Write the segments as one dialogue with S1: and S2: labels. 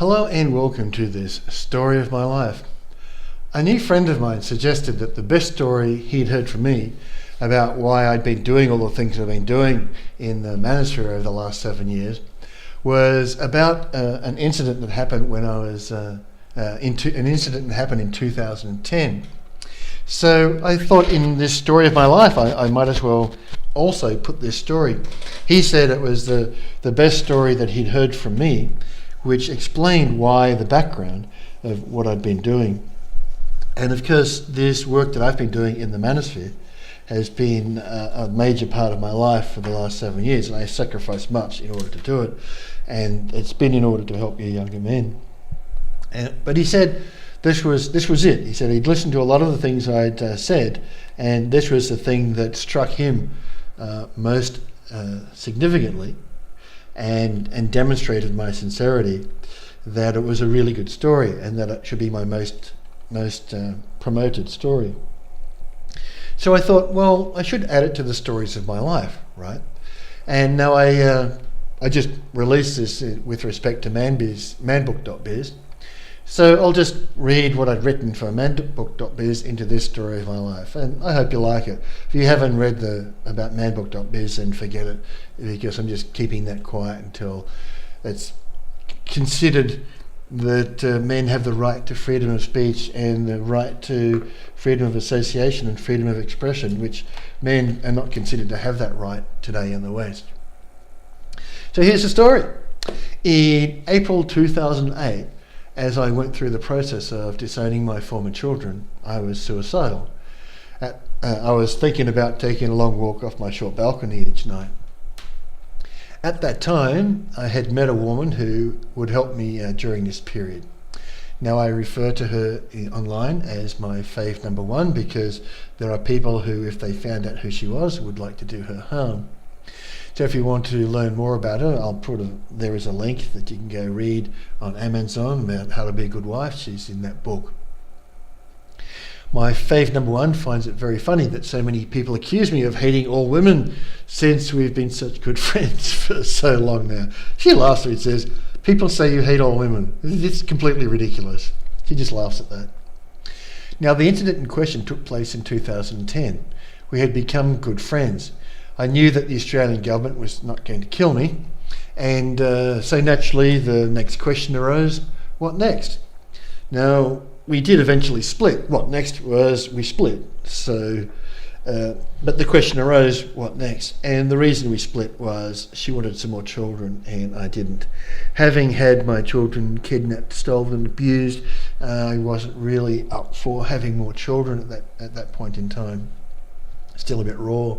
S1: Hello and welcome to this story of my life. A new friend of mine suggested that the best story he'd heard from me about why I'd been doing all the things I've been doing in the manosphere over the last 7 years was about an incident that happened when I was an incident that happened in 2010. So I thought in this story of my life I might as well also put this story. He said it was the best story that he'd heard from me, which explained why the background of what I'd been doing. And of course, this work that I've been doing in the manosphere has been a major part of my life for the last 7 years, and I sacrificed much in order to do it, and it's been in order to help you younger men. But he said this was it. He said he'd listened to a lot of the things I'd said, and this was the thing that struck him most significantly, and demonstrated my sincerity, that it was a really good story and that it should be my most promoted story. So I thought, well, I should add it to the stories of my life, right? And now I just released this with respect to manbook.biz. So I'll just read what I'd written for manbook.biz into this story of my life, and I hope you like it. If you haven't read about manbook.biz, then forget it, because I'm just keeping that quiet until it's considered that men have the right to freedom of speech and the right to freedom of association and freedom of expression, which men are not considered to have that right today in the West. So here's the story. In April 2008, as I went through the process of disowning my former children, I was suicidal. I was thinking about taking a long walk off my short balcony each night. At that time, I had met a woman who would help me during this period. Now I refer to her online as my fave number one, because there are people who, if they found out who she was, would like to do her harm. So if you want to learn more about her, there is a link that you can go read on Amazon about how to be a good wife. She's in that book. My fave number one finds it very funny that so many people accuse me of hating all women since we've been such good friends for so long now. She laughs and says, "People say you hate all women. It's completely ridiculous." She just laughs at that. Now, the incident in question took place in 2010. We had become good friends. I knew that the Australian government was not going to kill me, and so naturally the next question arose, what next? Now, we did eventually split. What next was we split. So, but the question arose, what next? And the reason we split was she wanted some more children and I didn't. Having had my children kidnapped, stolen, abused, I wasn't really up for having more children at that point in time. Still a bit raw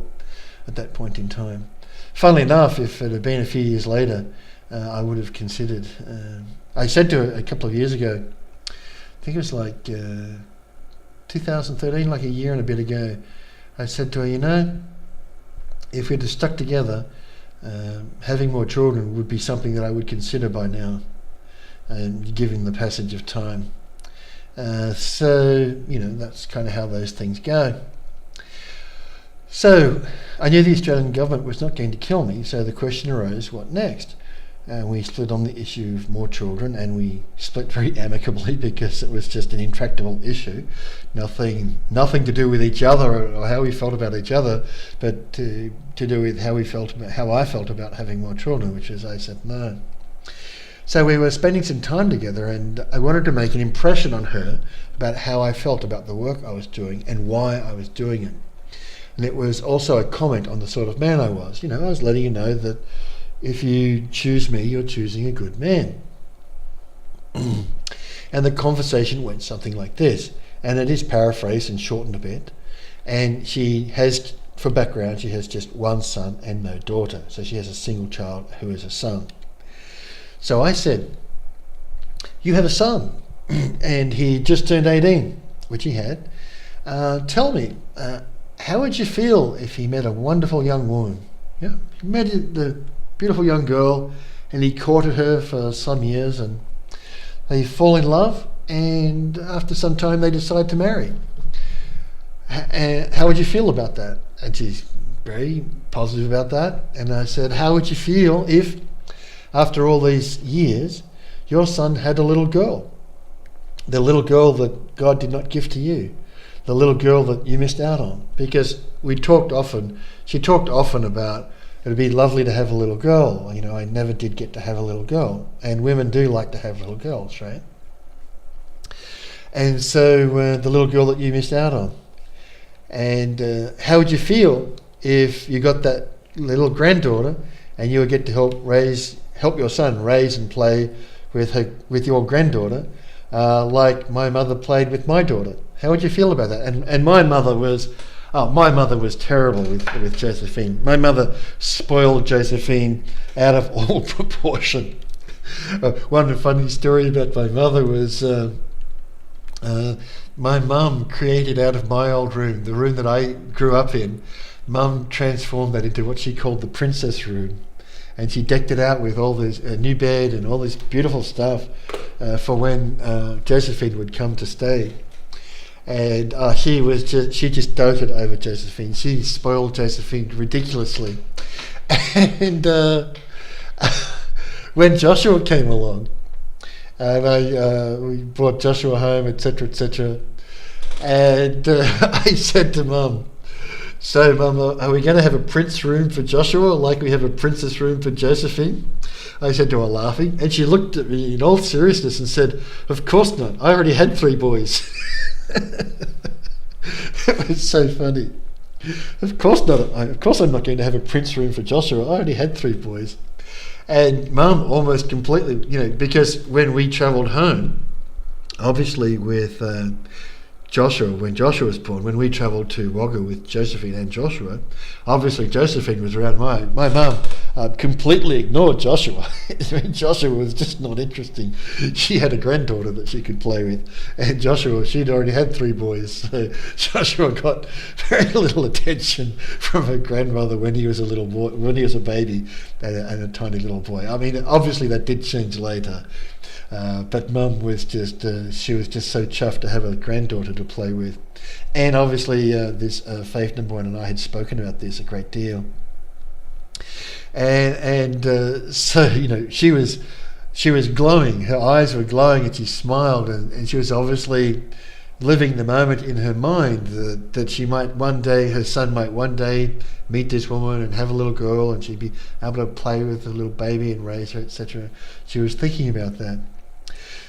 S1: at that point in time. Funnily enough, if it had been a few years later, I would have considered. I said to her a couple of years ago, I think it was like 2013, like a year and a bit ago, I said to her, if we'd have stuck together, having more children would be something that I would consider by now, given the passage of time. So, that's kind of how those things go. So I knew the Australian government was not going to kill me, so the question arose, what next? We split on the issue of more children, and we split very amicably because it was just an intractable issue. Nothing to do with each other or how we felt about each other, but to do with how I felt about having more children, which is I said no. So we were spending some time together, and I wanted to make an impression on her about how I felt about the work I was doing and why I was doing it. And it was also a comment on the sort of man I was. I was letting you know that if you choose me, you're choosing a good man. And the conversation went something like this, and it is paraphrased and shortened a bit. And she has, for background, she has just one son and no daughter. So she has a single child who is a son. So I said, "You have a son, and he just turned 18, which he had. Tell me, how would you feel if he met a wonderful young woman? Yeah, he met the beautiful young girl, and he courted her for some years, and they fall in love, and after some time they decide to marry. How would you feel about that?" And she's very positive about that. And I said, "How would you feel if, after all these years, your son had a little girl. The little girl that God did not give to you. The little girl that you missed out on. Because she talked often about it'd be lovely to have a little girl. I never did get to have a little girl. And women do like to have little girls, right? And so the little girl that you missed out on. And how would you feel if you got that little granddaughter and you would get to help your son raise and play with your granddaughter like my mother played with my daughter? How would you feel about that? And my mother was terrible with Josephine. My mother spoiled Josephine out of all proportion. One funny story about my mother was my mum created out of my old room, the room that I grew up in, Mum transformed that into what she called the princess room. And she decked it out with all this new bed and all this beautiful stuff for when Josephine would come to stay. And she just doted over Josephine. She spoiled Josephine ridiculously. And when Joshua came along, and we brought Joshua home, etc., and I said to Mum, "So, Mum, are we going to have a prince room for Joshua like we have a princess room for Josephine?" I said to her, laughing, and she looked at me in all seriousness and said, "Of course not. I already had 3 boys." It was so funny. Of course not. Of course I'm not going to have a prince room for Joshua. I already had 3 boys. And Mum almost completely, because when we travelled home, obviously with Joshua, when Joshua was born, when we travelled to Wagga with Josephine and Joshua, obviously Josephine was around. My mum completely ignored Joshua. Joshua was just not interesting. She had a granddaughter that she could play with, and Joshua, she'd already had 3 boys, so Joshua got very little attention from her grandmother when he was a little boy, when he was a baby and a tiny little boy. I mean, obviously that did change later. But Mum was she was just so chuffed to have a granddaughter to play with. And obviously this Faith number 1 and I had spoken about this a great deal. And so, she was glowing, her eyes were glowing, and she smiled, and she was obviously living the moment in her mind that she might one day, her son might one day meet this woman and have a little girl, and she'd be able to play with the little baby and raise her, etc. She was thinking about that.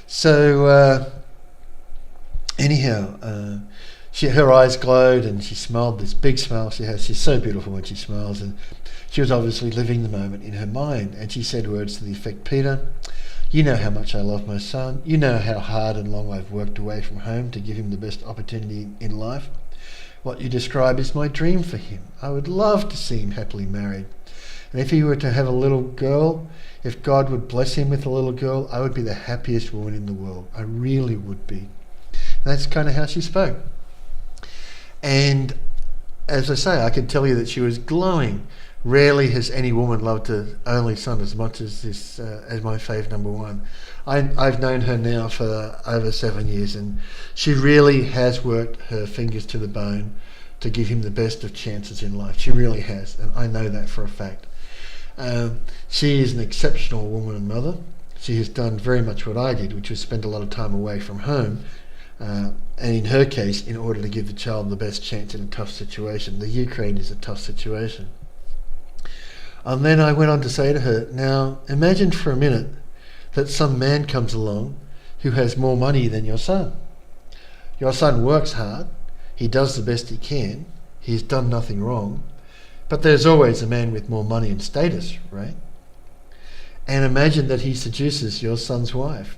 S1: So anyhow, her eyes glowed and she smiled, this big smile she has. She's so beautiful when she smiles, and she was obviously living the moment in her mind. And she said words to the effect, "Peter, you know how much I love my son. You know how hard and long I've worked away from home to give him the best opportunity in life. What you describe is my dream for him. I would love to see him happily married. And if he were to have a little girl, if God would bless him with a little girl, I would be the happiest woman in the world. I really would be." And that's kind of how she spoke. And as I say, I can tell you that she was glowing. Rarely has any woman loved her only son as much as this, as my Faith number 1. I've known her now for over 7 years, and she really has worked her fingers to the bone to give him the best of chances in life. She really has, and I know that for a fact. She is an exceptional woman and mother. She has done very much what I did, which was spend a lot of time away from home, and in her case, in order to give the child the best chance in a tough situation. The Ukraine is a tough situation. And then I went on to say to her, "Now imagine for a minute that some man comes along who has more money than your son. Your son works hard, he does the best he can, he's done nothing wrong, but there's always a man with more money and status, right? And imagine that he seduces your son's wife.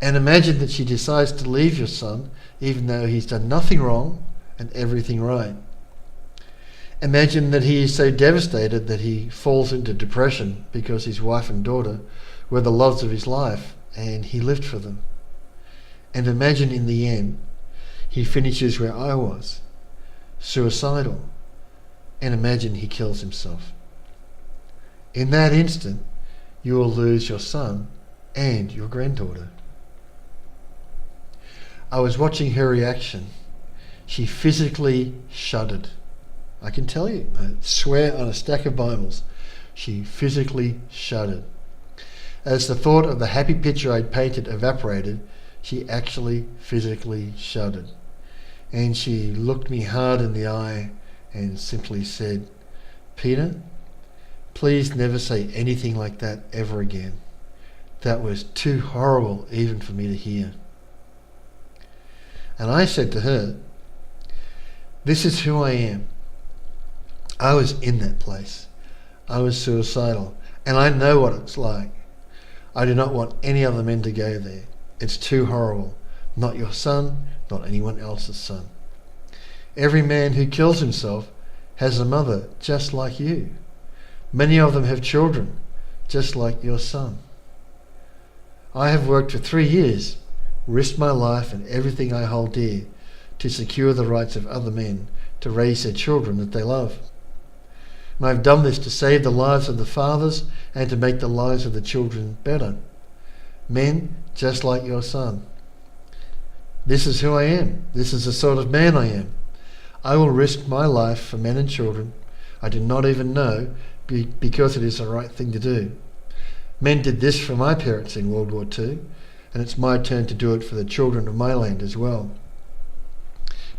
S1: And imagine that she decides to leave your son even though he's done nothing wrong and everything right. Imagine that he is so devastated that he falls into depression because his wife and daughter were the loves of his life and he lived for them. And imagine in the end, he finishes where I was, suicidal. And imagine he kills himself. In that instant, you will lose your son and your granddaughter." I was watching her reaction. She physically shuddered. I can tell you, I swear on a stack of Bibles, she physically shuddered. As the thought of the happy picture I'd painted evaporated, she actually physically shuddered. And she looked me hard in the eye and simply said, "Peter, please never say anything like that ever again. That was too horrible even for me to hear." And I said to her, "This is who I am. I was in that place. I was suicidal, and I know what it's like. I do not want any other men to go there. It's too horrible. Not your son, not anyone else's son. Every man who kills himself has a mother just like you. Many of them have children just like your son. I have worked for 3 years, risked my life and everything I hold dear to secure the rights of other men to raise their children that they love. And I've done this to save the lives of the fathers and to make the lives of the children better. Men just like your son. This is who I am. This is the sort of man I am. I will risk my life for men and children I do not even know because it is the right thing to do. Men did this for my parents in World War II, and it's my turn to do it for the children of my land as well."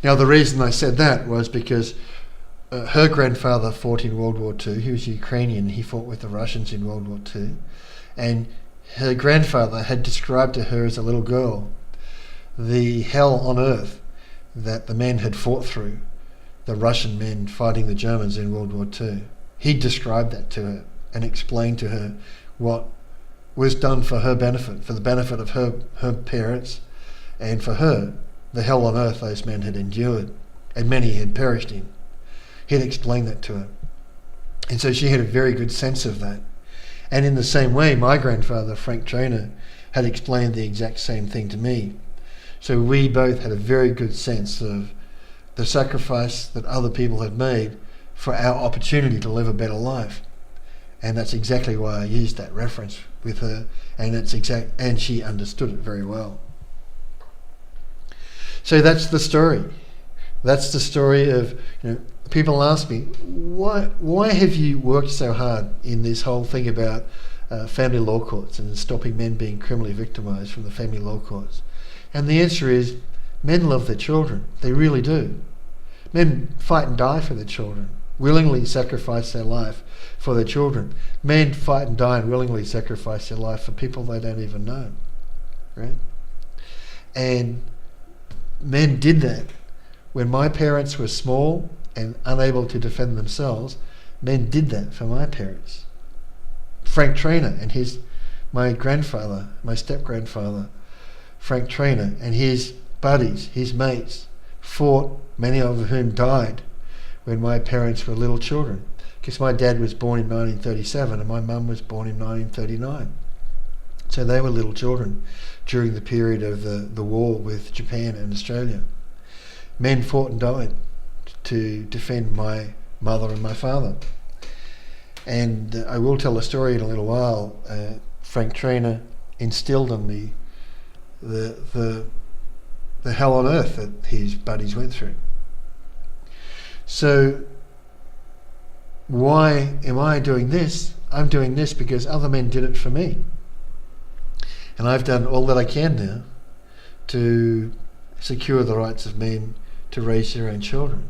S1: Now, the reason I said that was because her grandfather fought in World War II. He was Ukrainian. He fought with the Russians in World War II. And her grandfather had described to her as a little girl the hell on earth that the men had fought through, the Russian men fighting the Germans in World War II. He described that to her and explained to her what was done for her benefit, for the benefit of her parents, and for her, the hell on earth those men had endured, and many had perished in. He'd explained that to her. And so she had a very good sense of that. And in the same way, my grandfather, Frank Trainer, had explained the exact same thing to me. So we both had a very good sense of the sacrifice that other people had made for our opportunity to live a better life. And that's exactly why I used that reference with her, and she understood it very well. So that's the story. That's the story of, people ask me, why have you worked so hard in this whole thing about family law courts and stopping men being criminally victimised from the family law courts? And the answer is, men love their children. They really do. Men fight and die for their children, willingly sacrifice their life for their children. Men fight and die and willingly sacrifice their life for people they don't even know, right? And men did that. When my parents were small and unable to defend themselves, men did that for my parents. Frank Trainer and my grandfather, my step-grandfather, Frank Trainer, and his buddies, his mates, fought, many of whom died when my parents were little children. Because my dad was born in 1937 and my mum was born in 1939. So they were little children during the period of the war with Japan and Australia. Men fought and died to defend my mother and my father. And I will tell a story in a little while. Frank Trainer instilled in me the hell on earth that his buddies went through. So why am I doing this? I'm doing this because other men did it for me. And I've done all that I can now to secure the rights of men to raise their own children.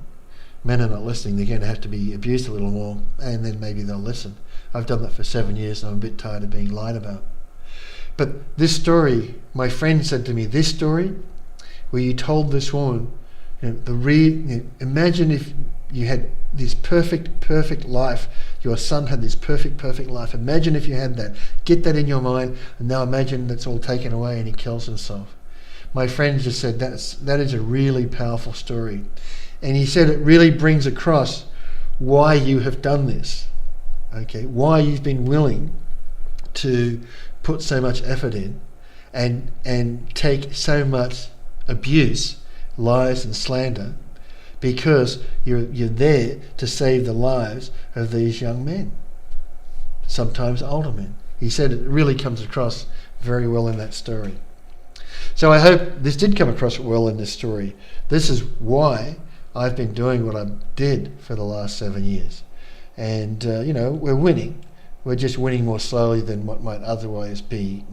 S1: Men are not listening. They're going to have to be abused a little more, and then maybe they'll listen. I've done that for 7 years and I'm a bit tired of being lied about. But this story, my friend said to me, this story where you told this woman, imagine if you had this perfect life. Your son had this perfect life. Imagine if you had that. Get that in your mind, and now imagine that's all taken away and he kills himself. My friend just said that is a really powerful story. And he said it really brings across why you have done this. Okay, why you've been willing to put so much effort in and take so much abuse, lies and slander, because you're there to save the lives of these young men, sometimes older men. He said it really comes across very well in that story. So I hope this did come across well in this story. This is why I've been doing what I did for the last 7 years. And, we're winning. we're just winning more slowly than what might otherwise be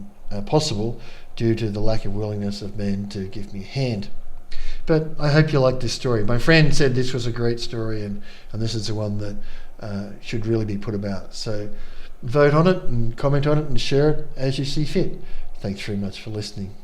S1: possible due to the lack of willingness of men to give me a hand. But I hope you like this story. My friend said this was a great story, and this is the one that should really be put about. So vote on it and comment on it and share it as you see fit. Thanks very much for listening.